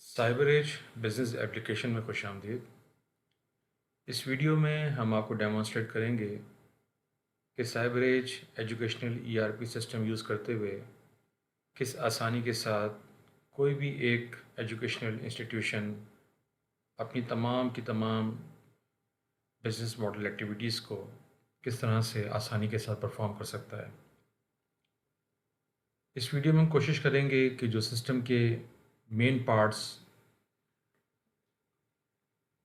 Cyber as business application में खुशामदीद। इस video में हम आपको डेमोंस्ट्रेट करेंगे कि cyber age educational ERP system use करते हुए किस आसानी के साथ कोई भी एक एजुकेशनल इंस्टीट्यूशन अपनी तमाम की तमाम बिज़नेस मॉडल एक्टिविटीज़ को किस तरह से आसानी के साथ परफॉर्म कर सकता है। इस वीडियो में हम कोशिश करेंगे कि जो सिस्टम के मेन पार्ट्स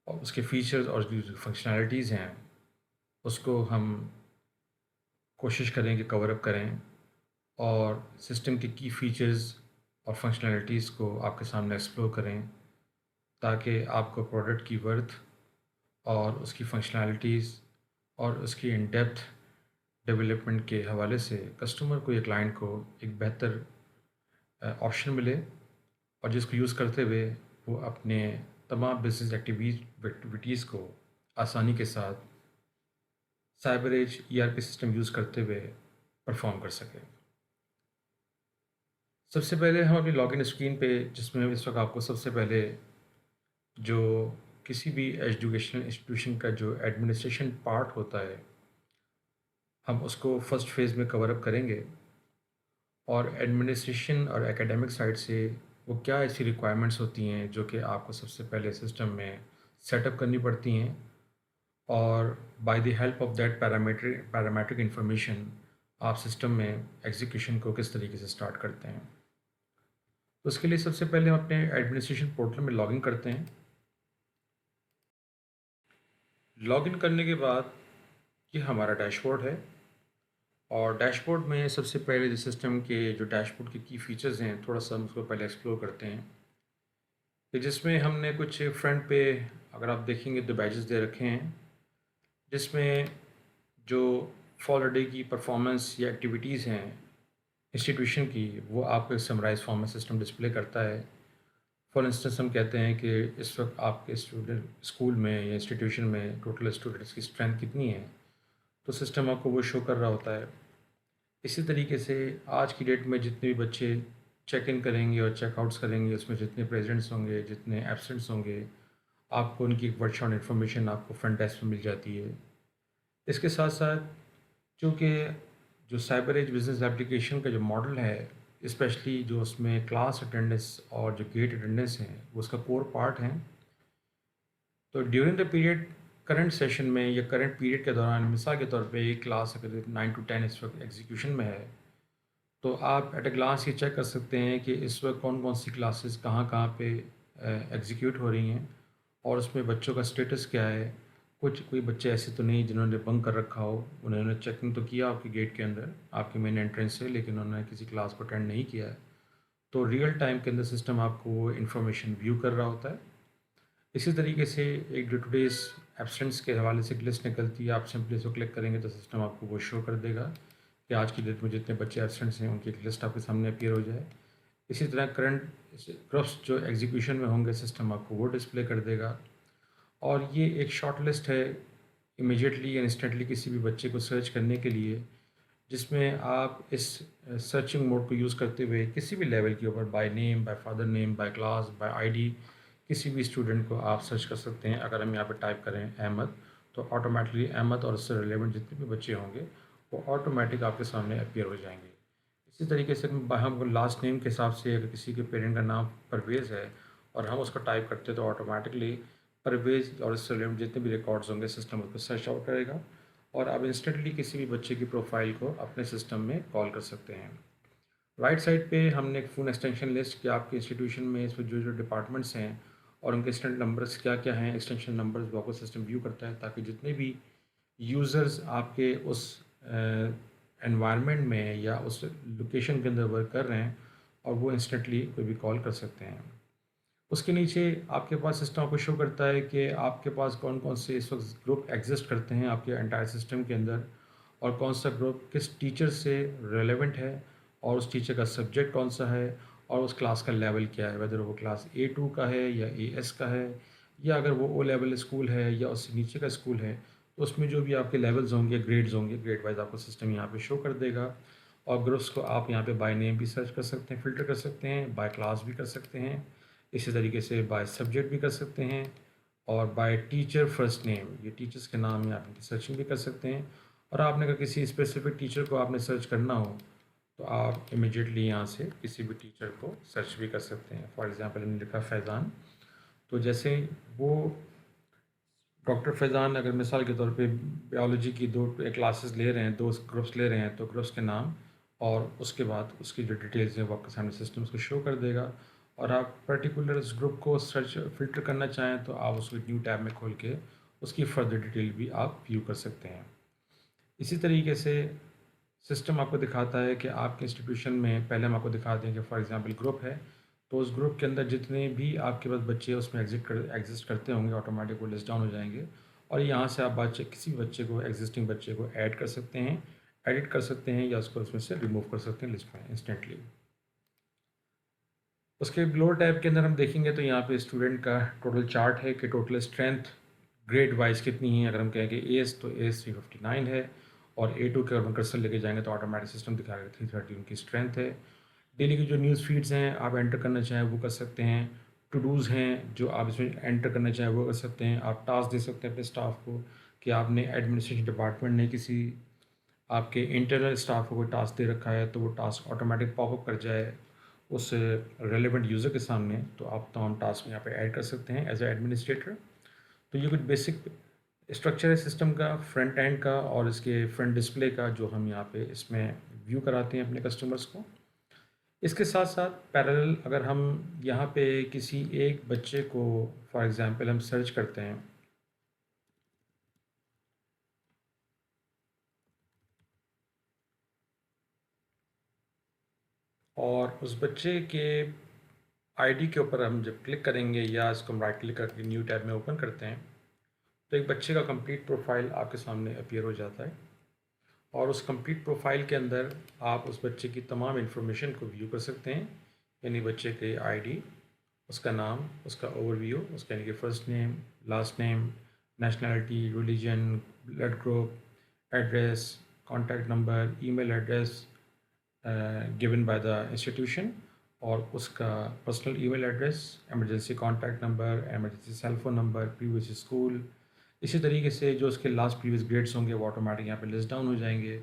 और उसके फीचर्स और जो फंक्शनैलिटीज़ हैं उसको हम कोशिश करें कि कवर अप करें और सिस्टम के की फ़ीचर्स और फंक्शनैलिटीज़ को आपके सामने एक्सप्लोर करें ताकि आपको प्रोडक्ट की वर्थ और उसकी फंक्शनैलिटीज़ और उसकी इन डेप्थ डेवलपमेंट के हवाले से कस्टमर को या क्लाइंट को एक बेहतर ऑप्शन मिले और जिसको यूज़ करते हुए वो अपने तमाम बिज़नेस एक्टिविटीज़ को आसानी के साथ cyber age ERP system use करते हुए परफॉर्म कर सकें। सबसे पहले हम अपनी लॉगिन स्क्रीन पे जिसमें इस वक्त आपको सबसे पहले जो किसी भी एजुकेशनल इंस्टीट्यूशन का जो एडमिनिस्ट्रेशन पार्ट होता है हम उसको फर्स्ट फेज़ में कवर अप करेंगे और एडमिनिस्ट्रेशन और एकेडमिक साइड से वो क्या ऐसी रिक्वायरमेंट्स होती हैं जो कि आपको सबसे पहले सिस्टम में सेटअप करनी पड़ती हैं और by the help of that parametric information आप सिस्टम में एग्जीक्यूशन को किस तरीके से स्टार्ट करते हैं। तो उसके लिए सबसे पहले हम अपने एडमिनिस्ट्रेशन पोर्टल में लॉगिन करते हैं। लॉगिन करने के बाद ये हमारा डैशबोर्ड है और डैशबोर्ड में सबसे पहले जो सिस्टम के जो डैशबोर्ड के की फ़ीचर्स हैं थोड़ा सा हम उसको पहले एक्सप्लोर करते हैं कि जिसमें हमने कुछ फ्रंट पे अगर आप देखेंगे तो बैजेस दे रखे हैं जिसमें जो फॉल डे की परफॉर्मेंस या एक्टिविटीज़ हैं इंस्टीट्यूशन की वो आपको समराइज फॉर्म में सिस्टम डिस्प्ले करता है। फॉर इंस्टेंस हम कहते हैं कि इस वक्त आपके स्टूडेंट स्कूल में या इंस्टीट्यूशन में टोटल स्टूडेंट्स की स्ट्रेंथ कितनी है तो सिस्टम आपको वो शो कर रहा होता है। इसी तरीके से आज की डेट में जितने भी बच्चे चेक इन करेंगे और चेकआउट्स करेंगे उसमें जितने प्रेजेंट्स होंगे जितने एब्सेंट्स होंगे आपको उनकी वर्कशॉप इन्फॉर्मेशन आपको फ्रंट डेस्क में मिल जाती है। इसके साथ साथ चूँकि जो साइबर एज बिज़नेस एप्लीकेशन का जो मॉडल है स्पेशली जो उसमें क्लास अटेंडेंस और जो गेट अटेंडेंस हैं वो उसका कोर पार्ट हैं। तो during the period current session में या करंट पीरियड के दौरान मिसाल के तौर पे एक क्लास अगर 9 to 10 इस वक्त एग्जीक्यूशन में है तो आप एट अ ग्लांस ये चेक कर सकते हैं कि इस वक्त कौन कौन सी क्लासेस कहाँ पे एग्जीक्यूट हो रही हैं और उसमें बच्चों का स्टेटस क्या है। कुछ कोई बच्चे ऐसे तो नहीं जिन्होंने बंक कर रखा हो, उन्होंने चेकिंग तो किया आपके गेट के अंदर आपके मेन एंट्रेंस से लेकिन उन्होंने किसी क्लास को अटेंड नहीं किया है। तो रियल टाइम के अंदर सिस्टम आपको वो इन्फॉर्मेशन व्यू कर रहा होता है। इसी तरीके से एक डे टू डेज एब्सेंट्स के हवाले से एक लिस्ट निकलती है, आप सिंपली इसको क्लिक करेंगे तो सिस्टम आपको वो शो कर देगा कि आज की डेट में जितने बच्चे एब्सेंट्स हैं उनकी एक लिस्ट आपके सामने अपीयर हो जाए। इसी तरह करंट ग्रुप्स जो एग्जीक्यूशन में होंगे सिस्टम आपको वो डिस्प्ले कर देगा और ये एक शॉर्ट लिस्ट है इमीडिएटली या इंस्टेंटली किसी भी बच्चे को सर्च करने के लिए जिसमें आप इस सर्चिंग मोड को यूज़ करते हुए किसी भी लेवल के ऊपर by name, by father name, by class, by ID किसी भी स्टूडेंट को आप सर्च कर सकते हैं। अगर हम यहाँ पे टाइप करें अहमद तो ऑटोमेटिकली अहमद और उससे रिलेवेंट जितने भी बच्चे होंगे वो ऑटोमेटिक आपके सामने अपीयर हो जाएंगे। इसी तरीके से हम लास्ट नेम के हिसाब से अगर किसी के पेरेंट का नाम परवेज़ है और हम उसको टाइप करते हैं तो ऑटोमेटिकली परवेज़ और इससे रिलेटेड जितने भी रिकॉर्ड्स होंगे सिस्टम उसको सर्च आउट करेगा और आप इंस्टेंटली किसी भी बच्चे की प्रोफाइल को अपने सिस्टम में कॉल कर सकते हैं। राइट साइड पे हमने एक फ़ोन एक्सटेंशन लिस्ट कि आपके इंस्टीट्यूशन में इसमें जो जो डिपार्टमेंट्स हैं और उनके स्टूडेंट नंबर्स क्या क्या हैं, एक्सटेंशन नंबर्स वो आपको सिस्टम व्यू करता है ताकि जितने भी यूज़र्स आपके उस एनवायरनमेंट में या उस लोकेशन के अंदर वर्क कर रहे हैं और वो इंस्टेंटली कोई भी कॉल कर सकते हैं। उसके नीचे आपके पास सिस्टम आपको शो करता है कि आपके पास कौन कौन से इस वक्त ग्रुप एग्जिस्ट करते हैं आपके एंटायर सिस्टम के अंदर और कौन सा ग्रुप किस टीचर से रेलेवेंट है और उस टीचर का सब्जेक्ट कौन सा है और उस क्लास का लेवल क्या है, वेदर वो क्लास A2 का है या AS का है या अगर वो ओ लेवल स्कूल है या उससे नीचे का स्कूल है तो उसमें जो भी आपके लेवल्स होंगे ग्रेड्स होंगे ग्रेड वाइज आपको सिस्टम यहाँ पे शो कर देगा। और ग्रुप्स को आप यहाँ पे बाय नेम भी सर्च कर सकते हैं, फ़िल्टर कर सकते हैं, बाय क्लास भी कर सकते हैं इसी तरीके से बाय सब्जेक्ट भी कर सकते हैं और बाय टीचर फर्स्ट नेम, ये टीचर्स के नाम में आप इनकी सर्चिंग भी कर सकते हैं। और आपने अगर किसी स्पेसिफिक टीचर को आपने सर्च करना हो तो आप इमिडिएटली यहाँ से किसी भी टीचर को सर्च भी कर सकते हैं। फॉर एग्ज़ाम्पल मैंने लिखा फैज़ान, तो जैसे वो डॉक्टर फैज़ान अगर मिसाल के तौर पे बायोलॉजी की 2 क्लासेस ले रहे हैं, 2 ग्रुप्स ले रहे हैं, तो ग्रुप्स के नाम और उसके बाद उसकी जो डिटेल्स हैं वो आपके सामने सिस्टम उसको शो कर देगा। और आप पर्टिकुलर उस ग्रुप को सर्च फ़िल्टर करना चाहें तो आप उसको न्यू टैब में खोल के उसकी फ़र्दर डिटेल भी आप व्यू कर सकते हैं। इसी तरीके से सिस्टम आपको दिखाता है कि आपके इंस्टीट्यूशन में, पहले हम आपको दिखाते हैं कि फॉर एग्ज़ाम्पल ग्रुप है, तो उस ग्रुप के अंदर जितने भी आपके पास बच्चे उसमें एग्जिस्ट करते होंगे ऑटोमेटिक वो लिस्ट डाउन हो जाएंगे। और यहाँ से आप बच्चे किसी भी बच्चे को, एग्जिस्टिंग बच्चे को ऐड कर सकते हैं, एडिट कर सकते हैं या उसको उसमें से रिमूव कर सकते हैं लिस्ट में इंस्टेंटली। उसके लोअर टैब के अंदर हम देखेंगे तो यहाँ पे स्टूडेंट का टोटल चार्ट है कि टोटल स्ट्रेंथ ग्रेड वाइज कितनी है। अगर हम कहें कि एस तो एस 359 है और A2 के अगर हम कर्सर लेके जाएंगे तो ऑटोमेटिक सिस्टम दिखाएगा 330 उनकी स्ट्रेंथ है। डेली की जो न्यूज़ फीड्स हैं आप एंटर करना चाहें वो कर सकते हैं। टू डूज़ हैं जो आप इसमें एंटर करना चाहें वो कर सकते हैं। आप टास्क दे सकते हैं अपने स्टाफ को कि आपने एडमिनिस्ट्रेशन डिपार्टमेंट ने किसी आपके इंटरनल स्टाफ को कोई टास्क दे रखा है तो वो टास्क ऑटोमेटिक पॉपअप कर जाए उस रेलेवेंट यूज़र के सामने, तो आप तमाम टास्क यहाँ पे ऐड कर सकते हैं एज ए एडमिनिस्ट्रेटर। तो ये कुछ बेसिक स्ट्रक्चर है सिस्टम का, फ्रंट एंड का और इसके फ्रंट डिस्प्ले का, जो हम यहाँ पे इसमें व्यू कराते हैं अपने कस्टमर्स को। इसके साथ साथ पैरेलल अगर हम यहाँ पे किसी एक बच्चे को फॉर एग्ज़ाम्पल हम सर्च करते हैं और उस बच्चे के आईडी के ऊपर हम जब क्लिक करेंगे या इसको हम राइट क्लिक करके न्यू टैब में ओपन करते हैं तो एक बच्चे का कंप्लीट प्रोफाइल आपके सामने अपीयर हो जाता है। और उस कंप्लीट प्रोफाइल के अंदर आप उस बच्चे की तमाम इन्फॉर्मेशन को व्यू कर सकते हैं, यानी बच्चे के आईडी, उसका नाम, उसका ओवरव्यू, उसका यानी कि first name, last name, nationality, religion, blood group, address, contact number, email address given by the institution और उसका personal email address, emergency contact number, emergency cell phone number, previous school. इसी तरीके से जो उसके लास्ट प्रीवियस ग्रेड्स होंगे वो automatic यहाँ पे लिस्ट डाउन हो जाएंगे।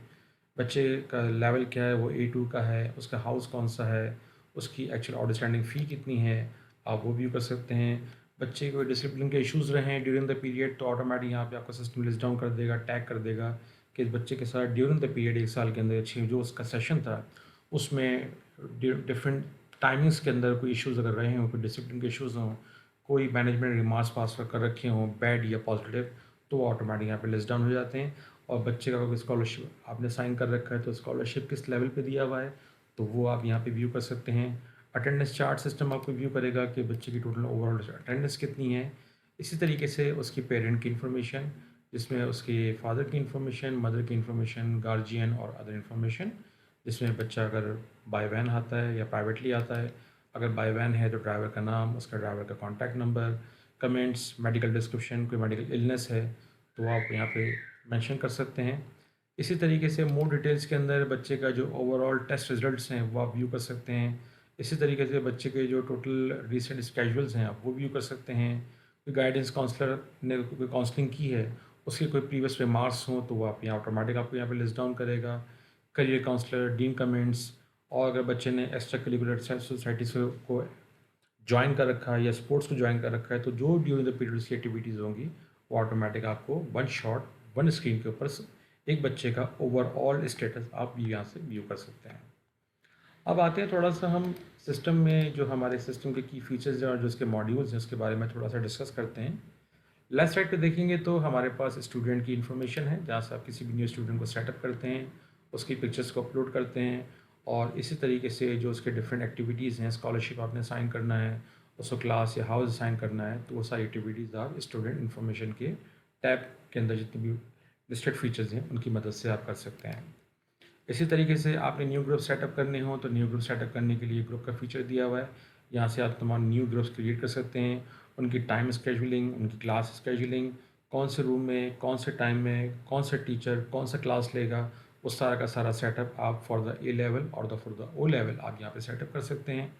बच्चे का लेवल क्या है, वो A2 का है, उसका हाउस कौन सा है, उसकी एक्चुअल आउटस्टैंडिंग फ़ी कितनी है, आप वो व्यू कर सकते हैं। बच्चे को डिसिप्लिन के इश्यूज़ रहे हैं ड्यूरिंग द पीरियड तो ऑटोमेटिक यहाँ पे आपका सिस्टम लिस्ट डाउन कर देगा, टैग कर देगा कि इस बच्चे के साथ ड्यूरिंग द पीरियड 1 साल के अंदर जो उसका सेशन था उसमें डिफरेंट टाइमिंग्स के अंदर कोई इश्यूज़ अगर रहे हों, कोई डिसिप्लिन के इश्यूज़ हों, कोई मैनेजमेंट रिमार्क्स पास कर रखे हों बैड या पॉजिटिव, तो वो ऑटोमेटिक यहाँ पे लिस्ट डाउन हो जाते हैं। और बच्चे का कोई स्कॉलरशिप आपने साइन कर रखा है तो स्कॉलरशिप किस लेवल पे दिया हुआ है तो वो आप यहाँ पे व्यू कर सकते हैं। अटेंडेंस चार्ट सिस्टम आपको व्यू करेगा कि बच्चे की टोटल ओवरऑल अटेंडेंस कितनी है। इसी तरीके से उसकी पेरेंट की इन्फॉर्मेशन, जिसमें उसके फादर की इन्फॉर्मेशन, मदर की इन्फॉर्मेशन, गार्जियन और अदर इन्फॉर्मेशन, जिसमें बच्चा अगर बाय वैन आता है या प्राइवेटली आता है। अगर बाय वैन है तो ड्राइवर का नाम, उसका ड्राइवर का contact number, comments, medical description, कोई मेडिकल इलनेस है तो आप यहाँ पे मेंशन कर सकते हैं। इसी तरीके से मोर डिटेल्स के अंदर बच्चे का जो ओवरऑल टेस्ट रिजल्ट्स हैं वो आप व्यू कर सकते हैं। इसी तरीके से बच्चे के जो टोटल रिसेंट स्केजुअल्स हैं आप वो व्यू कर सकते हैं। कोई गाइडेंस काउंसलर ने कोई काउंसलिंग की है, उसके कोई प्रीवियस रिमार्क्स हों तो वो आप यहाँ ऑटोमेटिक आपको यहाँ पे लिस्ट डाउन करेगा। करियर काउंसलर, डीन कमेंट्स, और अगर बच्चे ने एक्स्ट्रा करिकुलर सोसाइटीज़ को ज्वाइन कर रखा है या स्पोर्ट्स को ज्वाइन कर रखा है तो जो ड्यूरिंग द पीरियड उसकी एक्टिविटीज़ होंगी वो ऑटोमेटिक आपको वन शॉट, वन स्क्रीन के ऊपर एक बच्चे का ओवरऑल स्टेटस आप यहाँ से व्यू कर सकते हैं। अब आते हैं थोड़ा सा हम सिस्टम में जो हमारे सिस्टम के की फीचर्स हैं और जो उसके मॉड्यूल्स हैं उसके बारे में थोड़ा सा डिस्कस करते हैं। लेफ्ट साइड पे देखेंगे तो हमारे पास स्टूडेंट की इन्फॉर्मेशन है, जहाँ से आप किसी भी न्यू स्टूडेंट को सेटअप करते हैं, उसकी पिक्चर्स को अपलोड करते हैं और इसी तरीके से जो उसके डिफरेंट एक्टिविटीज़ हैं, स्कॉलरशिप आपने साइन करना है, उसको क्लास या हाउस साइन करना है, तो वो सारी एक्टिविटीज़ आप स्टूडेंट इन्फॉर्मेशन के टैब के अंदर जितने भी लिस्टेड फीचर्स हैं उनकी मदद से आप कर सकते हैं। इसी तरीके से आपने न्यू ग्रुप सेटअप करने हो तो न्यू ग्रुप सेटअप करने के लिए ग्रुप का फीचर दिया हुआ है। यहाँ से आप तमाम न्यू ग्रुप्स क्रिएट कर सकते हैं, उनकी टाइम स्केजुलिंग, उनकी क्लास स्केजुलिंग, कौन से रूम में, कौन से टाइम में, कौन सा टीचर कौन सा क्लास लेगा, उस सारा का सारा सेटअप आप फॉर द A लेवल और फॉर द O लेवल आप यहाँ पे सेटअप कर सकते हैं।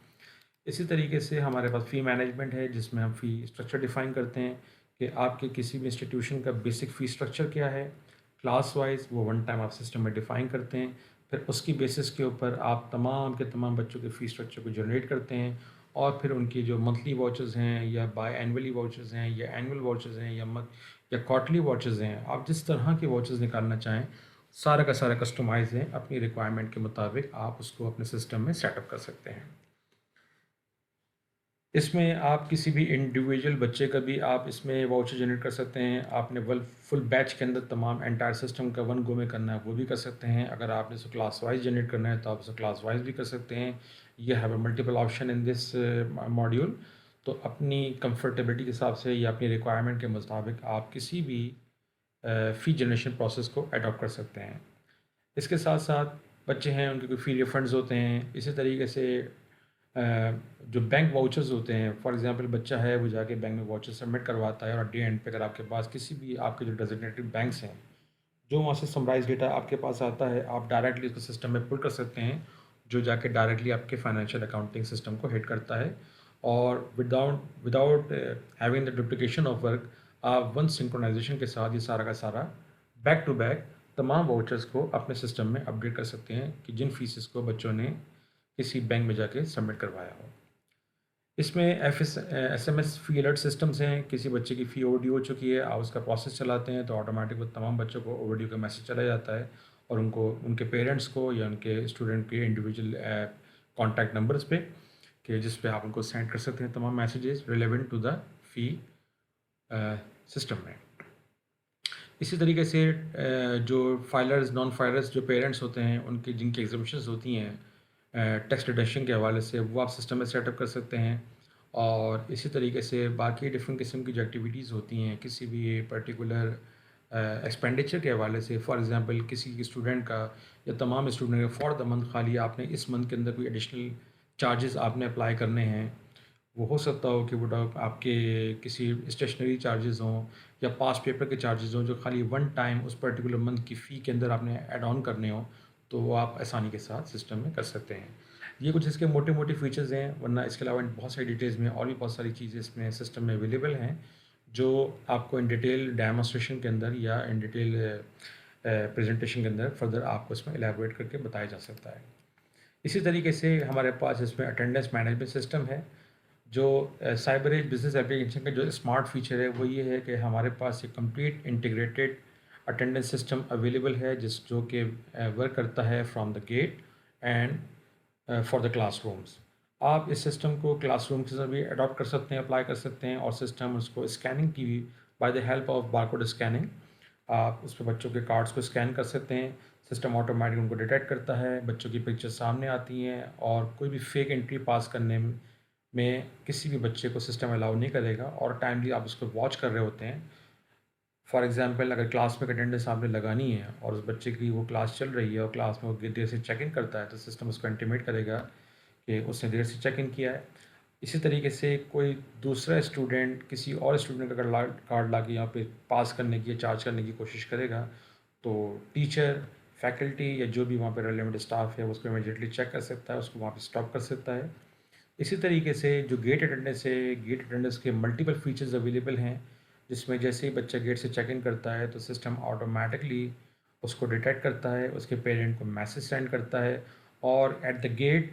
इसी तरीके से हमारे पास फ़ी मैनेजमेंट है, जिसमें हम फ़ी स्ट्रक्चर डिफ़ाइन करते हैं कि आपके किसी भी इंस्टीट्यूशन का बेसिक फ़ी स्ट्रक्चर क्या है। क्लास वाइज़ वो वन टाइम आप सिस्टम में डिफ़ाइन करते हैं। फिर उसकी बेसिस के ऊपर आप तमाम के तमाम बच्चों के फ़ी स्ट्रक्चर को जनरेट करते हैं और फिर उनकी जो मंथली वाउचर्स हैं या बाय एनुअली वाउचर्स हैं या एनुअल वाउचर्स हैं या क्वार्टरली वाउचर्स हैं, आप जिस तरह के वाउचर्स निकालना चाहें, सारा का सारा कस्टमाइज़ है। अपनी रिक्वायरमेंट के मुताबिक आप उसको अपने सिस्टम में सेटअप कर सकते हैं। इसमें आप किसी भी इंडिविजुअल बच्चे का भी आप इसमें वाउचर जनरेट कर सकते हैं। आपने फुल बैच के अंदर तमाम एंटायर सिस्टम का वन गो में करना है वो भी कर सकते हैं। अगर आपने इसको क्लास वाइज जनरेट करना है तो आप इसे क्लास वाइज भी कर सकते हैं। ये have multiple option in this module. तो अपनी कंफर्टेबिलिटी के हिसाब से या अपनी रिक्वायरमेंट के मुताबिक आप किसी भी फ़ी जनरेशन प्रोसेस को अडॉप्ट कर सकते हैं। इसके साथ साथ बच्चे हैं, उनके कोई फ़ी रिफंड्स होते हैं। इसी तरीके से जो बैंक वाउचर्स होते हैं, फॉर एग्जांपल बच्चा है वो जाके बैंक में वाउचर सबमिट करवाता है और एट द एंड पे अगर आपके पास किसी भी आपके जो डेजिग्नेटेड बैंक्स हैं, जो वहाँ से समराइज डेटा आपके पास आता है, आप डायरेक्टली उसको सिस्टम में पुल कर सकते हैं, जो जाके डायरेक्टली आपके फाइनेंशियल अकाउंटिंग सिस्टम को हिट करता है। और without without having the duplication of work, आप वन सिंक्रोनाइजेशन के साथ ये सारा का सारा बैक टू बैक तमाम वाउचर्स को अपने सिस्टम में अपडेट कर सकते हैं कि जिन फीसेस को बच्चों ने किसी बैंक में जाके सबमिट करवाया हो। इसमें एसएमएस फ़ी अलर्ट सिस्टम्स हैं। किसी बच्चे की फ़ी ओवरड्यू हो चुकी है, आप उसका प्रोसेस चलाते हैं तो ऑटोमेटिक वो तमाम बच्चों को ओवरड्यू का मैसेज चला जाता है और उनको उनके पेरेंट्स को या उनके स्टूडेंट के इंडिविजुअल कॉन्टैक्ट नंबर्स पे कि जिस पे आप उनको सेंड कर सकते हैं तमाम messages relevant to the fee system में। इसी तरीके से जो फाइलर्स नॉन फाइलर्स जो पेरेंट्स होते हैं, उनकी जिनकी एग्जामिशंस होती हैं टैक्स डिडक्शन के हवाले से, वो आप सिस्टम में सेटअप कर सकते हैं। और इसी तरीके से बाकी डिफरेंट किस्म की जो एक्टिविटीज़ होती हैं किसी भी पर्टिकुलर एक्सपेंडिचर के हवाले से, फॉर एग्जांपल किसी स्टूडेंट का या तमाम स्टूडेंट का फॉर द मंथ खाली आपने इस मंथ के अंदर कोई एडिशनल चार्जेस आपने अप्लाई करने हैं। वो हो सकता हो कि वो आपके किसी स्टेशनरी चार्जेस हों या पास पेपर के चार्जेस हों, जो खाली वन टाइम उस पर्टिकुलर मंथ की फ़ी के अंदर आपने ऐड ऑन करने हो, तो वो आप आसानी के साथ सिस्टम में कर सकते हैं। ये कुछ इसके मोटे मोटे फीचर्स हैं, वरना इसके अलावा बहुत सारी डिटेल्स में और भी बहुत सारी चीज़ें इसमें सिस्टम में अवेलेबल हैं, जो आपको इन डिटेल डेमोस्ट्रेशन के अंदर या इन डिटेल प्रेजेंटेशन के अंदर फर्दर आपको इसमें एलैबोरेट करके बताया जा सकता है। इसी तरीके से हमारे पास इसमें अटेंडेंस मैनेजमेंट सिस्टम है। जो साइबर एज बिज़नेस एप्लीकेशन का जो स्मार्ट फीचर है वो ये है कि हमारे पास एक complete integrated attendance system available है, जो कि वर्क करता है from the gate and for the classrooms. आप इस सिस्टम को क्लासरूम के साथ भी अडॉप्ट कर सकते हैं, अप्लाई कर सकते हैं और सिस्टम उसको स्कैनिंग की by the help of barcode scanning आप उस पर बच्चों के कार्ड्स को स्कैन कर सकते हैं। सिस्टम ऑटोमेटिक उनको डिटेक्ट करता है, बच्चों की पिक्चर सामने आती हैं और कोई भी फेक एंट्री पास करने में किसी भी बच्चे को सिस्टम अलाउ नहीं करेगा और टाइमली आप उसको वॉच कर रहे होते हैं। फॉर एग्जांपल अगर क्लास में अटेंडेंस आपने लगानी है और उस बच्चे की वो क्लास चल रही है और क्लास में वो देर से चेक इन करता है, तो सिस्टम उसको इंटीमेट करेगा कि उसने देर से चेक इन किया है। इसी तरीके से कोई दूसरा स्टूडेंट किसी और स्टूडेंट का कार्ड ला के यहाँ पे पास करने की या चार्ज करने की कोशिश करेगा, तो टीचर, फैकल्टी या जो भी वहाँ पे रेलेवेंट स्टाफ है उसको इमीडिएटली चेक कर सकता है, उसको वहाँ पे स्टॉप कर सकता है। इसी तरीके से जो गेट अटेंडेंस है, गेट अटेंडेंस के मल्टीपल फीचर्स अवेलेबल हैं, जिसमें जैसे ही बच्चा गेट से चेक इन करता है तो सिस्टम ऑटोमेटिकली उसको डिटेक्ट करता है, उसके पेरेंट को मैसेज सेंड करता है और एट द गेट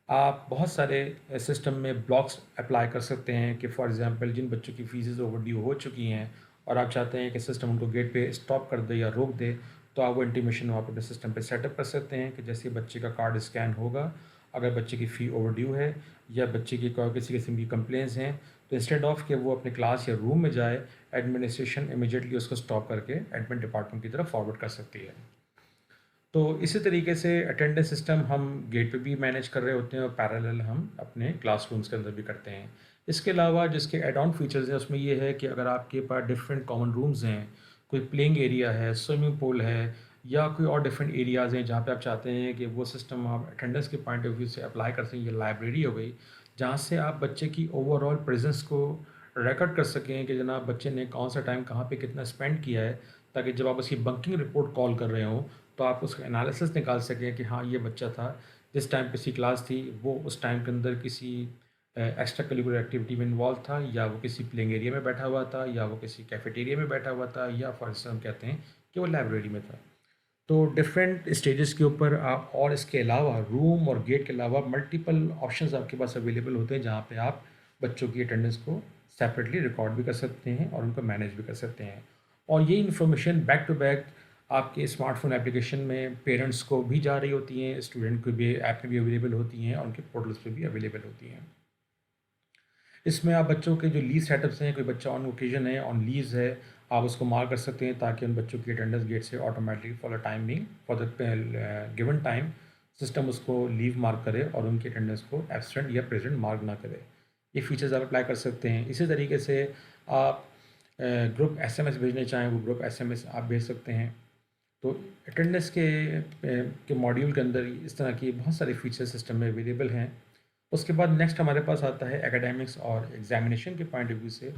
आप बहुत सारे सिस्टम में ब्लॉक्स अप्लाई कर सकते हैं कि फॉर एग्जांपल जिन बच्चों की फीसेस ओवरड्यू हो चुकी हैं और आप चाहते हैं कि सिस्टम उनको गेट पे स्टॉप कर दे या रोक दे, तो आप वो इंटीमेशन वहाँ पे अपने सिस्टम पे सेटअप कर सकते हैं कि जैसे ही बच्चे का कार्ड स्कैन होगा, अगर बच्चे की फ़ी ओवरड्यू है या बच्चे की किसी किस्म की कंप्लेंट्स हैं, तो इंस्टेड ऑफ कि वो अपने क्लास या रूम में जाए, एडमिनिस्ट्रेशन इमीडिएटली उसको स्टॉप करके एडमिन डिपार्टमेंट की तरफ फॉरवर्ड कर सकती है। तो इसी तरीके से अटेंडेंस सिस्टम हम गेट पे भी मैनेज कर रहे होते हैं और पैरेलल हम अपने क्लासरूम्स के अंदर भी करते हैं। इसके अलावा जिसके एड ऑन फीचर्स हैं उसमें ये है कि अगर आपके पास डिफरेंट कॉमन रूम्स हैं, कोई प्लेइंग एरिया है, स्विमिंग पूल है या कोई और डिफरेंट एरियाज़ हैं जहाँ पे आप चाहते हैं कि वो सिस्टम आप अटेंडेंस के पॉइंट ऑफ व्यू से अप्लाई कर सकें, ये लाइब्रेरी हो गई जहाँ से आप बच्चे की ओवरऑल प्रेजेंस को रिकॉर्ड कर सकें कि जनाब बच्चे ने कौन सा टाइम कहाँ पे कितना स्पेंड किया है, ताकि जब आप उसकी बंकिंग रिपोर्ट कॉल कर रहे हों तो आप उसका एनालिसिस निकाल सकें कि हाँ ये बच्चा था जिस टाइम पे सी क्लास थी वो उस टाइम के अंदर किसी एक्स्ट्रा करिकुलर एक्टिविटी में इन्वॉल्व था, या वो किसी प्लेइंग एरिया में बैठा हुआ था, या वो किसी कैफेटेरिया में बैठा हुआ था, या फॉर एग्जाम्पल कहते हैं कि वो लाइब्रेरी में था। तो डिफरेंट स्टेजेस के ऊपर आप, और इसके अलावा रूम और गेट के अलावा मल्टीपल ऑप्शंस आपके पास अवेलेबल होते हैं, जहाँ पे आप बच्चों की अटेंडेंस को सेपरेटली रिकॉर्ड भी कर सकते हैं और उनको मैनेज भी कर सकते हैं। और ये इन्फॉर्मेशन बैक टू बैक आपके स्मार्टफोन एप्लीकेशन में पेरेंट्स को भी जा रही होती हैं, स्टूडेंट को भी ऐप में भी अवेलेबल होती हैं, और उनके पोर्टल्स पे भी अवेलेबल होती हैं। इसमें आप बच्चों के जो लीव सेटअप्स हैं, कोई बच्चा ऑन ओकेजन है, ऑन लीव्स है, आप उसको मार्क कर सकते हैं ताकि उन बच्चों की अटेंडेंस गेट से automatically for the timing for the given time system उसको लीव मार्क करे और उनकी अटेंडेंस को एब्सेंट या प्रेजेंट मार्क ना करे। ये फीचर्स आप अप्लाई कर सकते हैं। इसी तरीके से आप ग्रुप एसएमएस भेजने चाहें, वो ग्रुप एसएमएस आप भेज सकते हैं। तो अटेंडेंस के मॉड्यूल के अंदर इस तरह की बहुत सारे फीचर सिस्टम में अवेलेबल हैं। उसके बाद नेक्स्ट हमारे पास आता है एकेडमिक्स और एग्जामिनेशन के पॉइंट ऑफ व्यू से।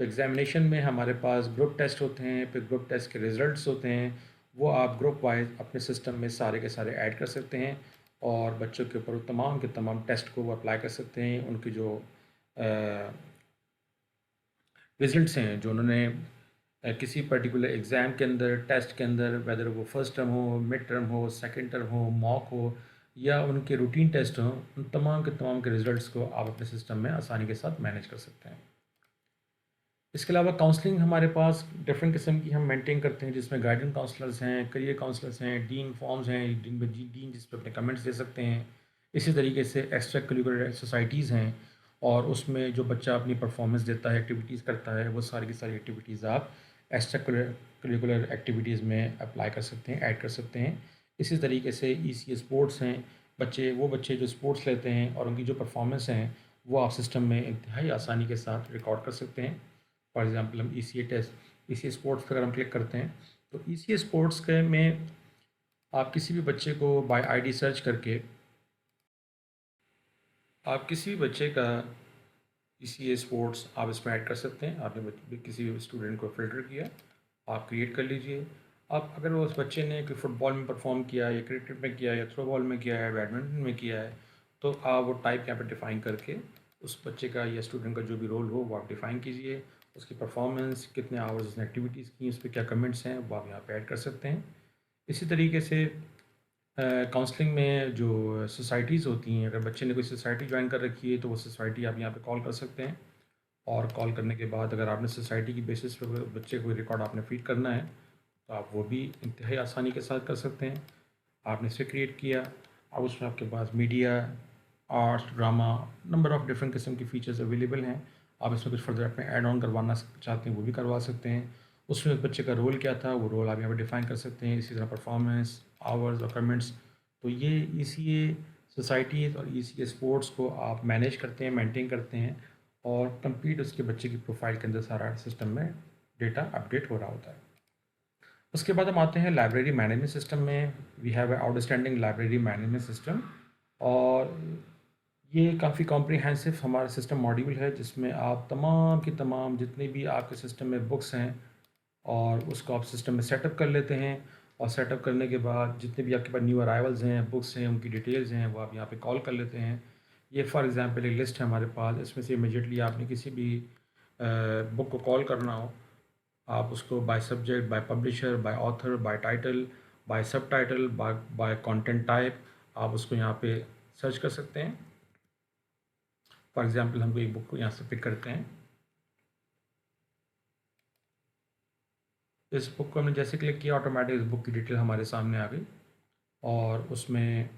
तो एग्जामिनेशन में हमारे पास ग्रुप टेस्ट होते हैं, फिर ग्रुप टेस्ट के रिजल्ट्स होते हैं, वो आप ग्रुप वाइज अपने सिस्टम में सारे के सारे ऐड कर सकते हैं और बच्चों के ऊपर तमाम के तमाम टेस्ट को वो अप्लाई कर सकते हैं। उनके जो रिजल्ट्स हैं, जो उन्होंने किसी पर्टिकुलर एग्ज़ाम के अंदर, टेस्ट के अंदर, वेदर वो फर्स्ट टर्म हो, मिड टर्म हो, सेकंड टर्म हो, मॉक हो, या उनके रूटीन टेस्ट हों, उन तमाम के रिजल्ट्स को आप अपने सिस्टम में आसानी के साथ मैनेज कर सकते हैं। इसके अलावा काउंसलिंग हमारे पास डिफरेंट किस्म की हम मेंटेन करते हैं, जिसमें गाइडेंस काउंसलर्स हैं, करियर काउंसलर्स हैं, डीन फॉर्म्स हैं, डीन जिस पर अपने कमेंट्स दे सकते हैं। इसी तरीके से एक्स्ट्रा करिकुलर सोसाइटीज़ हैं, और उसमें जो बच्चा अपनी परफॉर्मेंस देता है, एक्टिविटीज़ करता है, वो सारी की सारी एक्टिविटीज़ आप एक्स्ट्रा करिकुलर एक्टिविटीज़ में अप्लाई कर सकते हैं, ऐड कर सकते हैं। इसी तरीके से ईसीए स्पोर्ट्स हैं, वो बच्चे जो स्पोर्ट्स लेते हैं और उनकी जो परफॉर्मेंस हैं, वो आप सिस्टम में इंतहाई आसानी के साथ रिकॉर्ड कर सकते हैं। फॉर एग्ज़ाम्पल हम ईसीए टेस्ट, ईसीए स्पोर्ट्स पर अगर हम क्लिक करते हैं, तो ईसीए स्पोर्ट्स के में आप किसी भी बच्चे को बाय आईडी सर्च करके आप किसी भी बच्चे का ईसीए स्पोर्ट्स आप इसमें ऐड कर सकते हैं। आपने किसी भी स्टूडेंट को फ़िल्टर किया, आप क्रिएट कर लीजिए। आप अगर वो उस बच्चे ने कोई फुटबॉल में परफॉर्म किया, या क्रिकेट में किया, या थ्रो बॉल में किया है, बैडमिंटन में किया है, तो आप वो टाइप यहाँ पर डिफ़ाइन करके उस बच्चे का या स्टूडेंट का जो भी रोल हो वो आप डिफ़ाइन कीजिए। उसकी परफॉर्मेंस, कितने आवर्स उसने एक्टिविटीज़ की, उस पर क्या कमेंट्स हैं, वो आप यहाँ पे ऐड कर सकते हैं। इसी तरीके से काउंसलिंग में जो सोसाइटीज़ होती हैं, अगर बच्चे ने कोई सोसाइटी ज्वाइन कर रखी है, तो वो सोसाइटी आप यहाँ पे कॉल कर सकते हैं। और कॉल करने के बाद अगर आपने सोसाइटी की बेसिस पे बच्चे को रिकॉर्ड आपने फीड करना है, तो आप वो भी इंतहाई आसानी के साथ कर सकते हैं। आपने इसे क्रिएट किया, अब उसमें आपके पास media, arts, drama, number of different किस्म की फ़ीचर्स अवेलेबल हैं। आप इसमें कुछ फर्दर अपने ऐड ऑन करवाना चाहते हैं, वो भी करवा सकते हैं। उसमें उस बच्चे का रोल क्या था, वो रोल आप यहाँ पर डिफ़ाइन कर सकते हैं। इसी तरह परफॉर्मेंस, आवर्स और कमेंट्स। तो ये ईसीए सोसाइटीज़ और ईसीए स्पोर्ट्स को आप मैनेज करते हैं, मेंटेन करते हैं, और कंप्लीट उसके बच्चे की प्रोफाइल के अंदर सारा सिस्टम में डेटा अपडेट हो रहा होता है। उसके बाद हम आते हैं लाइब्रेरी मैनेजमेंट सिस्टम में। We have a outstanding library management system, और ये काफ़ी कॉम्प्रिहेंसिव हमारा सिस्टम मॉड्यूल है, जिसमें आप तमाम की तमाम जितने भी आपके सिस्टम में बुक्स हैं, और उसको आप सिस्टम में सेटअप कर लेते हैं। और सेटअप करने के बाद जितने भी आपके पास न्यू अराइवल्स हैं, बुक्स हैं, उनकी डिटेल्स हैं, वो आप यहाँ पे कॉल कर लेते हैं। ये फॉर एग्जांपल एक लिस्ट है हमारे पास, इसमें से इमीडिएटली आपने किसी भी बुक को कॉल करना हो, आप उसको by subject, by publisher, by author, by title, by subtitle, by content type, आप उसको यहाँ पे सर्च कर सकते हैं। फॉर एग्जांपल हम एक बुक को यहाँ से पिक करते हैं। इस बुक को हमने जैसे क्लिक किया, ऑटोमेटिक इस बुक की डिटेल हमारे सामने आ गई, और उसमें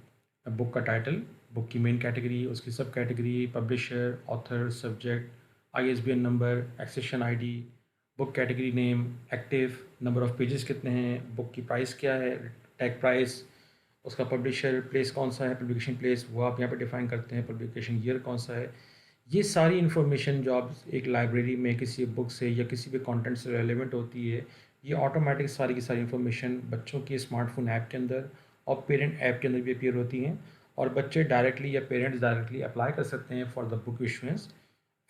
बुक का टाइटल, बुक की मेन कैटेगरी, उसकी subcategory, publisher, author, subject, ISBN number, accession ID, book category name, active, number of pages कितने हैं, बुक की प्राइस क्या है, टैग प्राइस, उसका पब्लिशर, प्लेस कौन सा है, पब्लिकेशन प्लेस वो आप यहाँ पे डिफ़ाइन करते हैं, पब्लिकेशन ईयर कौन सा है। ये सारी इन्फॉर्मेशन जो आप एक लाइब्रेरी में किसी बुक से या किसी भी कंटेंट से रेलेवेंट होती है, ये ऑटोमेटिक सारी की सारी इन्फॉर्मेशन बच्चों के स्मार्टफोन ऐप के अंदर और पेरेंट ऐप के अंदर भी अपीयर होती हैं, और बच्चे डायरेक्टली या पेरेंट्स डायरेक्टली अप्लाई कर सकते हैं for the book issuance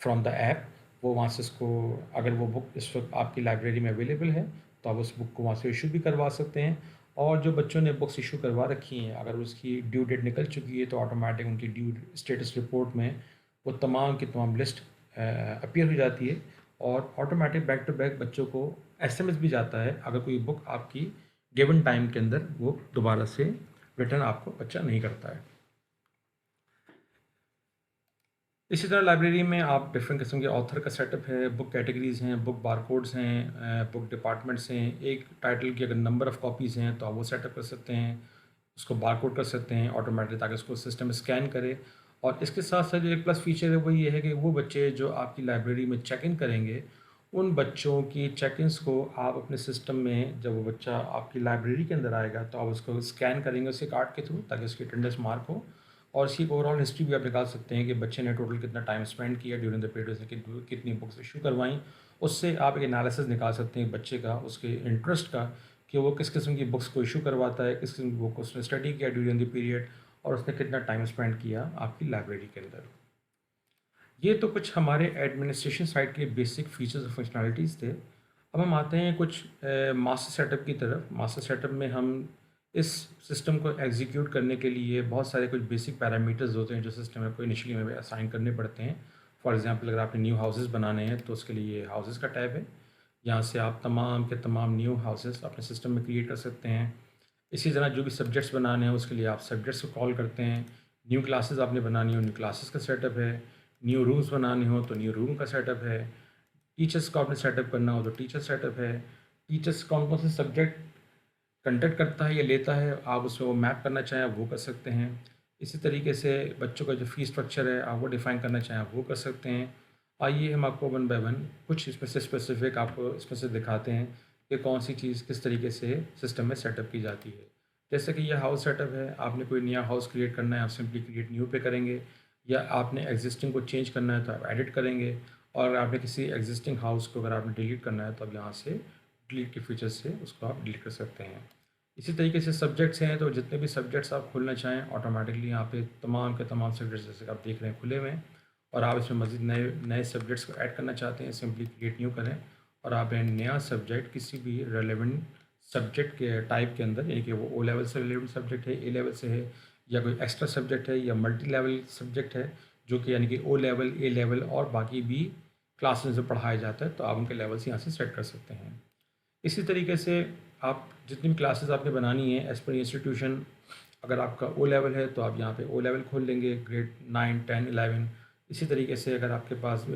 from the app. वो वहाँ से इसको, अगर वो बुक इस वक्त आपकी लाइब्रेरी में अवेलेबल है, तो आप उस बुक को वहाँ से इशू भी करवा सकते हैं। और जो बच्चों ने बुक्स इशू करवा रखी हैं, अगर उसकी ड्यू डेट निकल चुकी है, तो ऑटोमेटिक उनकी ड्यू स्टेटस रिपोर्ट में वो तमाम की तमाम लिस्ट अपीयर हो जाती है और ऑटोमेटिक बैक टू बैक बच्चों को एसएमएस भी जाता है अगर कोई बुक आपकी गिवन टाइम के अंदर वो दोबारा से रिटर्न आपको बच्चा नहीं करता है। इसी तरह लाइब्रेरी में आप डिफरेंट किस्म के ऑथर का सेटअप है, बुक कैटेगरीज़ हैं, बुक बारकोड्स हैं, बुक डिपार्टमेंट्स हैं। एक टाइटल की अगर नंबर ऑफ़ कॉपीज़ हैं तो आप वो सेटअप कर सकते हैं, उसको बारकोड कर सकते हैं ऑटोमेटिक ताकि उसको सिस्टम स्कैन करे। और इसके साथ साथ जो एक प्लस फीचर है वो ये है कि वो बच्चे जो आपकी लाइब्रेरी में चेक इन करेंगे, उन बच्चों की चेक इन्स को आप अपने सिस्टम में जब वो बच्चा आपकी लाइब्रेरी के अंदर आएगा तो आप उसको स्कैन करेंगे उसके कार्ड के थ्रू ताकि उसकी अटेंडेंस मार्क हो। और इसकी ओवरऑल हिस्ट्री भी आप निकाल सकते हैं कि बच्चे ने टोटल कितना टाइम स्पेंड किया ड्यूरिंग द पीरियड, उसने कितनी बुक्स इशू करवाई। उससे आप एक एनालिसिस निकाल सकते हैं बच्चे का, उसके इंटरेस्ट का, कि वो किस किस्म की बुक्स को इशू करवाता है, किस किस्म की बुक उसने स्टडी किया ड्यूरिंग द पीरियड, और उसने कितना टाइम स्पेंड किया आपकी लाइब्रेरी के अंदर। ये तो कुछ हमारे एडमिनिस्ट्रेशन साइड के बेसिक फीचर्स और फंक्शनैलिटीज़ थे। अब हम आते हैं कुछ मास्टर सेटअप की तरफ। मास्टर सेटअप में हम इस सिस्टम को एग्जीक्यूट करने के लिए बहुत सारे कुछ बेसिक पैरामीटर्स होते हैं जो सिस्टम में को इनिशियली में असाइन करने पड़ते हैं। फॉर एग्जांपल अगर आपने न्यू हाउसेस बनाने हैं तो उसके लिए हाउसेस का टैब है, यहाँ से आप तमाम के तमाम न्यू हाउसेस अपने सिस्टम में क्रिएट कर सकते हैं। इसी तरह जो भी सब्जेक्ट्स बनाने हैं उसके लिए आप सब्जेक्ट्स को कॉल करते हैं। न्यू क्लासेस आपने बनानी हो, न्यू क्लासेस का सेटअप है। न्यू रूम्स बनाने हो तो न्यू रूम का सेटअप है। टीचर्स को आपने सेटअप करना हो तो टीचर सेटअप है। टीचर्स कौन कौन से सब्जेक्ट कंडक्ट करता है या लेता है, आप उसमें वो मैप करना चाहें वो कर सकते हैं। इसी तरीके से बच्चों का जो फ़ी स्ट्रक्चर है आप वो डिफ़ाइन करना चाहें आप वो कर सकते हैं। आइए हम आपको वन बाय वन कुछ इसमें से स्पेसिफिक आपको इसमें से दिखाते हैं कि कौन सी चीज़ किस तरीके से सिस्टम में सेटअप की जाती है। जैसे कि यह हाउस सेटअप है, आपने कोई नया हाउस क्रिएट करना है आप सिंपली क्रिएट न्यू पे करेंगे, या आपने एग्जिस्टिंग को चेंज करना है तो आप एडिट करेंगे, और आपने किसी एग्जिस्टिंग हाउस को अगर आपने डिलीट करना है तो आप यहाँ से डिलीट के फीचर से उसको आप डिलीट कर सकते हैं। इसी तरीके से सब्जेक्ट्स हैं तो जितने भी सब्जेक्ट्स आप खोलना चाहें ऑटोमेटिकली यहाँ पे तमाम के तमाम सब्जेक्ट्स जैसे कि आप देख रहे हैं खुले हुए हैं, और आप इसमें मज़ीद नए नए सब्जेक्ट्स को ऐड करना चाहते हैं सिंपली क्रिएट न्यू करें, और आप एक नया सब्जेक्ट किसी भी रेलेवेंट सब्जेक्ट के टाइप के अंदर, यानी कि वो ओ लेवल से रिलेवेंट सब्जेक्ट है, ए लेवल से है, या कोई एक्स्ट्रा सब्जेक्ट है, या मल्टी लेवल सब्जेक्ट है जो कि यानी कि ओ लेवल, ए लेवल और बाकी भी क्लासेस में पढ़ाया जाता है, तो आप उनके लेवल्स यहाँ से सेट कर सकते हैं। इसी तरीके से आप जितनी भी क्लासेस आपने बनानी है एज़ पर इंस्टीट्यूशन, अगर आपका ओ लेवल है तो आप यहाँ पे ओ लेवल खोल लेंगे, ग्रेड 9, 10, 11। इसी तरीके से अगर आपके पास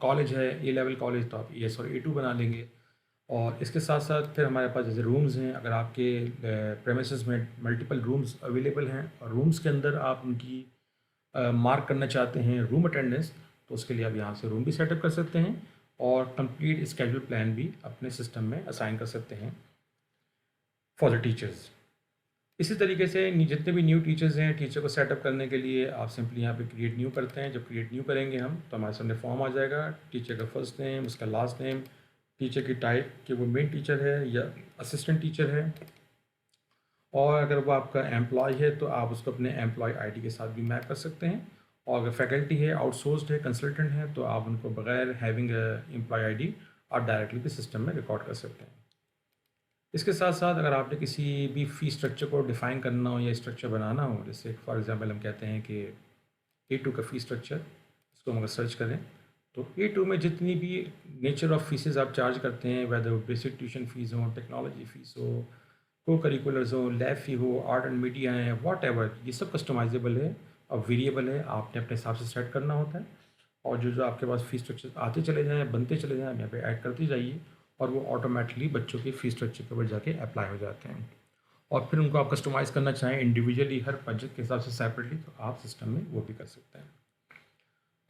कॉलेज है, ए लेवल कॉलेज, तो आप ES और A2 बना लेंगे। और इसके साथ साथ फिर हमारे पास जैसे रूम्स हैं, अगर आपके प्रेमिसेस में मल्टीपल रूम्स अवेलेबल हैं और रूम्स के अंदर आप उनकी मार्क करना चाहते हैं रूम अटेंडेंस, तो उसके लिए आप यहाँ से रूम भी सेटअप कर सकते हैं और कंप्लीट स्केड्यूल प्लान भी अपने सिस्टम में असाइन कर सकते हैं फॉर द टीचर्स। इसी तरीके से जितने भी न्यू टीचर्स हैं, टीचर को सेटअप करने के लिए आप सिंपली यहाँ पे क्रिएट न्यू करते हैं। जब क्रिएट न्यू करेंगे हम तो हमारे सामने फॉर्म आ जाएगा, टीचर का फर्स्ट नेम, उसका लास्ट नेम, टीचर की टाइप कि वो मेन टीचर है या असिस्टेंट टीचर है, और अगर वो आपका एम्प्लॉय है तो आप उसको अपने एम्प्लॉय आईडी के साथ भी मैप कर सकते हैं, और अगर फैकल्टी है, आउटसोर्स्ड है, कंसल्टेंट है, तो आप उनको बगैर हैविंग एम्प्लॉय आईडी आप डायरेक्टली भी सिस्टम में रिकॉर्ड कर सकते हैं। इसके साथ साथ अगर आपने किसी भी फ़ी स्ट्रक्चर को डिफ़ाइन करना हो या स्ट्रक्चर बनाना हो, जैसे फॉर एग्जांपल हम कहते हैं कि A2 का फ़ी स्ट्रक्चर, इसको हम अगर सर्च करें तो A2 में जितनी भी नेचर ऑफ़ फीसेस आप चार्ज करते हैं, वेदर वो बेसिक ट्यूशन फ़ीस हो, टेक्नोलॉजी फ़ीस हो, को करिकुलर्स हो, लैब फ़ी हो, आर्ट एंड मीडिया है, व्हाटएवर, ये सब कस्टमाइजेबल है और वेरिएबल है, आपने अपने हिसाब से सेट करना होता है। और जो जो आपके पास फ़ी स्ट्रक्चर आते चले जाएँ, बनते चले जाएँ, आप यहाँ पे ऐड करते जाइए, और वो ऑटोमेटिकली बच्चों के फ़ी स्ट्रक्चर के ऊपर जाके अप्लाई हो जाते हैं। और फिर उनको आप कस्टमाइज़ करना चाहें इंडिविजुअली हर बजट के हिसाब से सेपरेटली, तो आप सिस्टम में वो भी कर सकते हैं।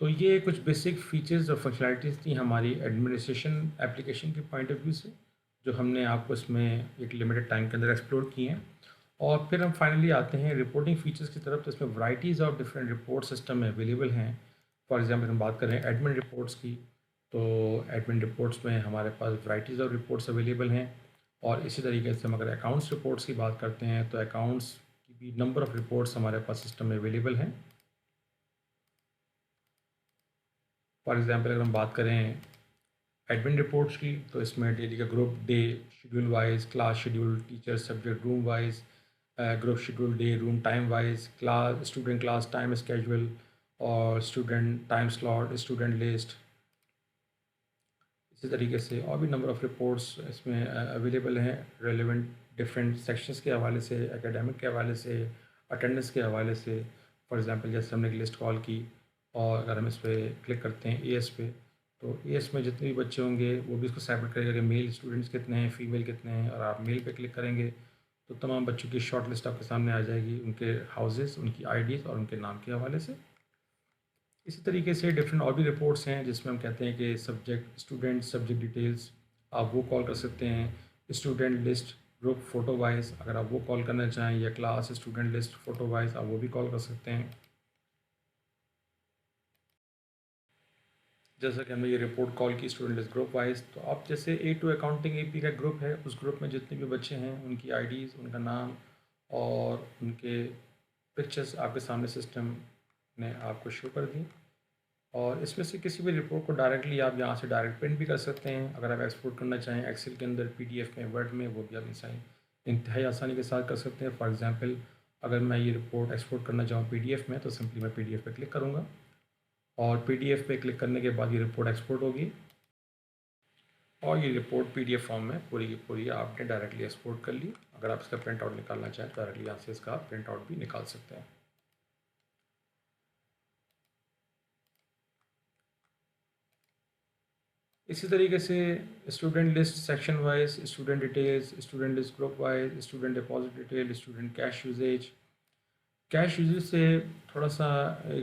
तो ये कुछ बेसिक फीचर्स और फंक्शनैलिटीज़ थी हमारी एडमिनिस्ट्रेशन एप्लीकेशन के पॉइंट ऑफ व्यू से, जो हमने आपको इसमें एक लिमिटेड टाइम के अंदर एक्सप्लोर किए हैं। और फिर हम फाइनली आते हैं रिपोर्टिंग फीचर्स की तरफ। तो इसमें varieties of different report system में अवेलेबल हैं। फॉर एग्जांपल हम बात कर रहे हैं एडमिन रिपोर्ट्स की, तो एडमिन रिपोर्ट्स में हमारे पास वैराइटीज़ ऑफ रिपोर्ट्स अवेलेबल हैं। और इसी तरीके से हम अगर अकाउंट्स रिपोर्ट्स की बात करते हैं तो अकाउंट्स की भी नंबर ऑफ़ रिपोर्ट्स हमारे पास सिस्टम में अवेलेबल हैं। फॉर एग्जांपल अगर हम बात करें एडमिन रिपोर्ट्स की, तो इसमें डेली का group, day schedule wise, class schedule, teacher subject room wise, group schedule, day room time wise, class student class time schedule, और student time slot, student list, इसी तरीके से और भी नंबर ऑफ़ रिपोर्ट्स इसमें अवेलेबल हैं relevant different sections के हवाले से, एकेडमिक के हवाले से, अटेंडेंस के हवाले से। फॉर एग्जांपल जैसे हमने एक लिस्ट कॉल की और अगर हम इस पर क्लिक करते हैं एएस पे, तो एएस में जितने भी बच्चे होंगे वो भी इसको सेपरेट करेगा कि मेल स्टूडेंट्स कितने हैं, फीमेल कितने हैं। और आप मेल पे क्लिक करेंगे तो तमाम बच्चों की शॉर्ट लिस्ट आपके सामने आ जाएगी, उनके हाउसेस, उनकी आईडीज़ और उनके नाम के हवाले से। इसी तरीके से डिफरेंट और भी रिपोर्ट्स हैं जिसमें हम कहते हैं कि सब्जेक्ट स्टूडेंट सब्जेक्ट डिटेल्स, आप वो कॉल कर सकते हैं। Student list group photo wise अगर आप वो कॉल करना चाहें, या class student list photo wise आप वो भी कॉल कर सकते हैं। जैसा कि हमने ये रिपोर्ट कॉल की स्टूडेंट लिस्ट ग्रुप वाइज, तो आप जैसे A2 अकाउंटिंग AP का ग्रुप है, उस ग्रुप में जितने भी बच्चे हैं उनकी आईडीज़, उनका नाम और उनके पिक्चर्स आपके सामने सिस्टम ने आपको शो कर दी। और इसमें से किसी भी रिपोर्ट को डायरेक्टली आप यहाँ से डायरेक्ट प्रिंट भी कर सकते हैं। अगर आप एक्सपोर्ट करना चाहें एक्सेल के अंदर, PDF में, वर्ड में, वो भी आप इंतहाई आसानी के साथ कर सकते हैं। फॉर एग्जांपल अगर मैं ये रिपोर्ट एक्सपोर्ट करना चाहूँ PDF में, तो सिंपली मैं PDF पे क्लिक करूँगा और PDF पे क्लिक करने के बाद ये रिपोर्ट एक्सपोर्ट होगी और ये रिपोर्ट PDF फॉर्म में पूरी की पूरी आपने डायरेक्टली एक्सपोर्ट कर ली। अगर आप इसका प्रिंट आउट निकालना चाहें तो डायरेक्टली यहाँ से इसका प्रिंट आउट भी निकाल सकते हैं। इसी तरीके से student list section wise, student details, student list group wise, student deposit detail, student cash usage. Cash usage से थोड़ा सा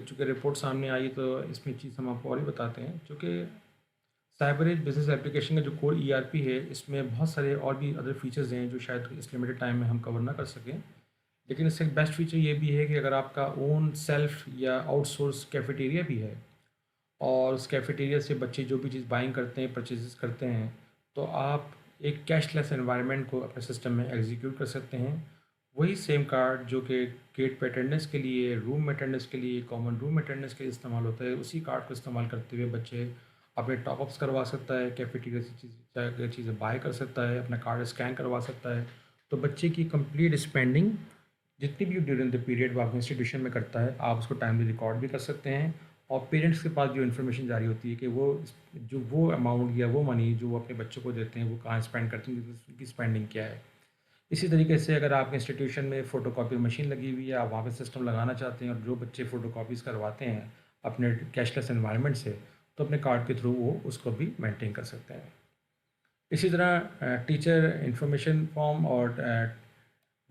चूँकि रिपोर्ट सामने आई तो इसमें चीज़ हम आपको और ही बताते हैं। चूँकि साइबरेज बिजनेस एप्लीकेशन का जो कोर ERP है, इसमें बहुत सारे और भी अदर फीचर्स हैं जो शायद इस लिमिटेड टाइम में हम कवर ना कर सकें। लेकिन इससे एक बेस्ट फीचर ये भी है कि अगर आपका ओन सेल्फ या आउटसोर्स कैफेटेरिया भी है और उस कैफेटेरिया से बच्चे जो भी चीज़ बाइंग करते हैं, परचेजेस करते हैं, तो आप एक कैशलेस एनवायरनमेंट को अपने सिस्टम में एग्जीक्यूट कर सकते हैं। वही सेम कार्ड जो कि गेट पे अटेंडेंस के लिए, रूम अटेंडेंस के लिए, कॉमन रूम अटेंडेंस के लिए इस्तेमाल होता है, उसी कार्ड को इस्तेमाल करते हुए बच्चे अपने टॉपअप्स करवा सकता है, कैफेटेरिया से चीज़ें बाय कर सकता है, अपना कार्ड स्कैन करवा सकता है। तो बच्चे की कंप्लीट स्पेंडिंग जितनी भी ड्यूरिंग द पीरियड वो आपके इंस्टीट्यूशन में करता है, आप उसको टाइमली रिकॉर्ड भी कर सकते हैं। और पेरेंट्स के पास जो इन्फॉर्मेशन जारी होती है कि वो अमाउंट या वो मनी जो वो अपने बच्चों को देते हैं वो कहाँ स्पेंड करते हैं, उसकी स्पेंडिंग क्या है। इसी तरीके से अगर आपके इंस्टीट्यूशन में फ़ोटोकॉपी मशीन लगी हुई है, आप वहाँ पे सिस्टम लगाना चाहते हैं और जो बच्चे फ़ोटोकॉपीज़ करवाते हैं अपने कैशलेस एनवायरनमेंट से, तो अपने कार्ड के थ्रू वो उसको भी मेंटेन कर सकते हैं। इसी तरह टीचर इंफॉर्मेशन फॉर्म और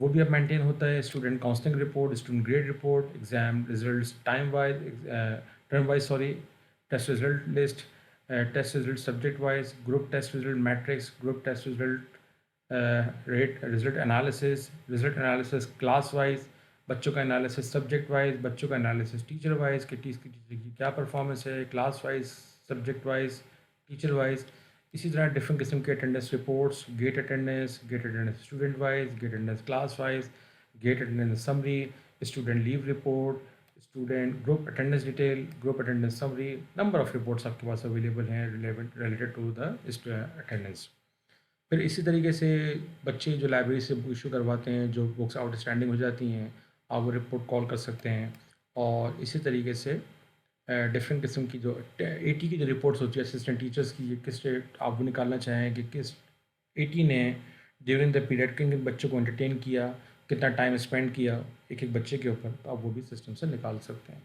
वो भी अब मेंटेन होता है। Student counselling report, student grade report, exam results time wise, term wise sorry, test result list, test result subject wise, group test result matrix, group test result rate, result analysis class wise, बच्चों का analysis subject wise, बच्चों का analysis teacher wise कि teacher की क्या performance है, class wise, subject wise, teacher wise. इसी तरह डिफरेंट किस्म के attendance reports, gate attendance student wise, gate attendance class wise, gate attendance summary, student leave report, student group attendance detail, group attendance summary. Number of reports आपके पास available हैं related to the attendance. फिर इसी तरीके से बच्चे जो library से बुक इशू करवाते हैं, जो बुक्स आउटस्टैंडिंग हो जाती हैं, आप वो रिपोर्ट कॉल कर सकते हैं। और इसी तरीके से डिफरेंट किस्म की जो 80 की जो रिपोर्ट्स होती है असिस्टेंट टीचर्स की, किस आप वो निकालना चाहें कि किस 80 ने ड्यूरिंग द पीरियड किन किन बच्चों को एंटरटेन किया, कितना टाइम स्पेंड किया एक एक बच्चे के ऊपर, तो आप वो भी सिस्टम से निकाल सकते हैं।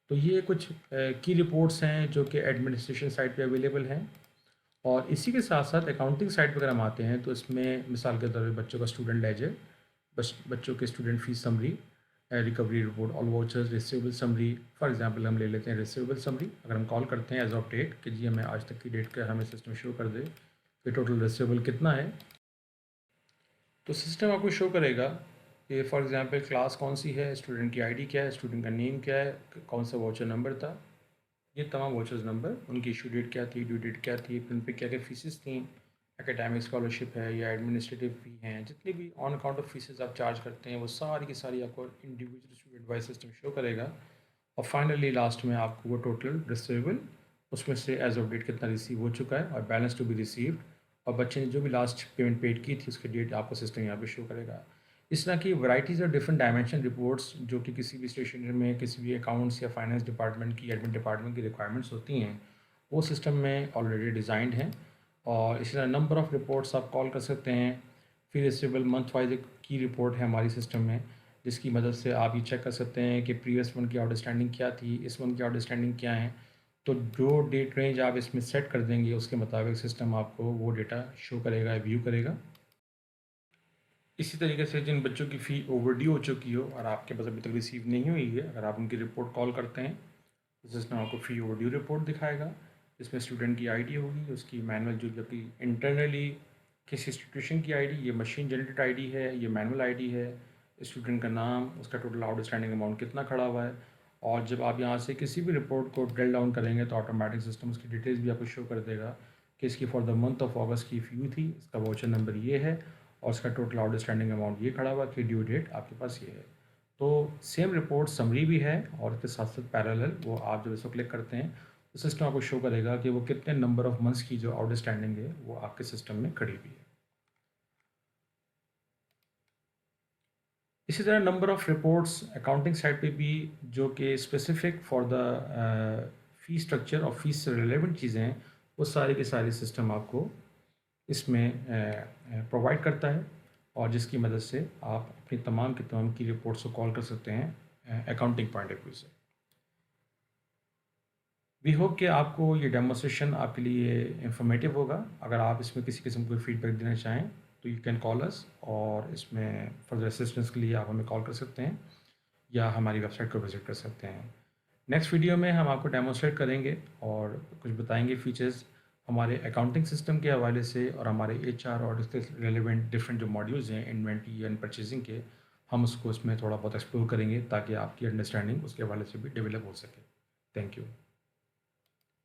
तो ये कुछ की रिपोर्ट्स हैं जो कि एडमिनिस्ट्रेशन साइट पे अवेलेबल हैं। और इसी के साथ साथ अकाउंटिंग साइड पर अगर हम आते हैं तो इसमें मिसाल के तौर पे बच्चों का स्टूडेंट लेजर, बच्चों के student fees summary, recovery report, all vouchers, receivable summary. For example हम ले लेते हैं रिसीवेबल समरी। अगर हम कॉल करते हैं एज ऑफ डेट कि जी हमें आज तक की डेट का हमें सिस्टम शो कर दे कि टोटल रिसीवेबल कितना है, तो सिस्टम आपको शो करेगा कि फॉर एग्जांपल क्लास कौन सी है, स्टूडेंट की आईडी क्या है, स्टूडेंट का नेम क्या है, कौन सा वाउचर नंबर था, ये तमाम वाउचर्स नंबर, उनकी इशू डेट क्या थी, ड्यू डेट क्या थी, उन पे क्या क्या फीसेस थी, एकेडमिक स्कॉलरशिप है या एडमिनिस्ट्रेटिव फ़ी हैं, जितनी भी ऑन अकाउंट ऑफ फीसेस आप चार्ज करते हैं वो सारी की सारी आपको individual student wise system show करेगा। और फाइनली लास्ट में आपको वो टोटल रिसीवेबल, उसमें से एज ऑफ डेट कितना रिसीव हो चुका है और बैलेंस टू बी रिसीव्ड, और बच्चे ने जो भी लास्ट पेमेंट पेड की थी उसकी डेट आपको सिस्टम यहाँ पे शो करेगा। इस तरह की varieties of different dimension reports जो कि किसी भी स्टेशनरी में किसी भी अकाउंट्स या फाइनेंस डिपार्टमेंट की एडमिन डिपार्टमेंट की रिक्वायरमेंट्स होती हैं, वो सिस्टम में ऑलरेडी डिज़ाइंड हैं। और इसी तरह नंबर ऑफ़ रिपोर्ट्स आप कॉल कर सकते हैं। फिर रिसीवेबल मंथ वाइज एक की रिपोर्ट है हमारी सिस्टम में, जिसकी मदद से आप ये चेक कर सकते हैं कि प्रीवियस मंथ की आउटस्टैंडिंग क्या थी, इस मंथ की आउटस्टैंडिंग क्या है। तो जो डेट रेंज आप इसमें सेट कर देंगे उसके मुताबिक सिस्टम आपको वो डेटा शो करेगा, व्यू करेगा। इसी तरीके से जिन बच्चों की फ़ी ओवरड्यू हो चुकी हो और आपके पास अभी तक रिसीव नहीं हुई है, अगर आप उनकी रिपोर्ट कॉल करते हैं तो सिस्टम आपको फ़ी ओवरड्यू रिपोर्ट दिखाएगा। इसमें स्टूडेंट की आईडी होगी, उसकी मैनुअल जो कि इंटरनली किसी इंस्टीट्यूशन की आईडी, ये मशीन जनरेटेड आईडी है, ये मैनुअल आईडी है, स्टूडेंट का नाम, उसका टोटल आउटस्टैंडिंग अमाउंट कितना खड़ा हुआ है। और जब आप यहाँ से किसी भी रिपोर्ट को ड्रिल डाउन करेंगे तो ऑटोमेटिक सिस्टम उसकी डिटेल्स भी आपको शो कर देगा कि इसकी फॉर द मंथ ऑफ अगस्त की फ़ी थी, इसका वाउचर नंबर ये है और उसका टोटल आउटस्टैंडिंग अमाउंट ये खड़ा हुआ कि ड्यू डेट आपके पास ये है। तो सेम रिपोर्ट समरी भी है और इसके साथ साथ पैरेलल वो आप जब इसको क्लिक करते हैं तो सिस्टम आपको शो करेगा कि वो कितने नंबर ऑफ़ मंथ्स की जो आउटस्टैंडिंग है वो आपके सिस्टम में खड़ी हुई है। इसी तरह number of reports accounting side पे भी जो कि specific for the fee structure और फ़ीस से रिलेवेंट चीज़ें हैं, वो सारी की सारी सिस्टम आपको इसमें प्रोवाइड करता है और जिसकी मदद से आप अपनी तमाम की तमाम की रिपोर्ट्स को कॉल कर सकते हैं अकाउंटिंग पॉइंट ऑफ व्यू से। वी होप कि आपको ये डेमोस्ट्रेशन आपके लिए इंफॉर्मेटिव होगा। अगर आप इसमें किसी किस्म कोई फीडबैक देना चाहें तो यू कैन कॉल अस और इसमें फर्दर असिस्टेंस के लिए आप हमें कॉल कर सकते हैं या हमारी वेबसाइट को विज़िट कर सकते हैं। नेक्स्ट वीडियो में हम आपको डेमोस्ट्रेट करेंगे और कुछ बताएंगे फीचर्स हमारे अकाउंटिंग सिस्टम के हवाले से और हमारे एचआर और इसके रिलेवेंट डिफरेंट जो मॉड्यूल्स हैं इन्वेंट्री एंड परचेजिंग के, हम उसको उसमें थोड़ा बहुत एक्सप्लोर करेंगे ताकि आपकी अंडरस्टैंडिंग उसके हवाले से भी डेवलप हो सके। Thank you.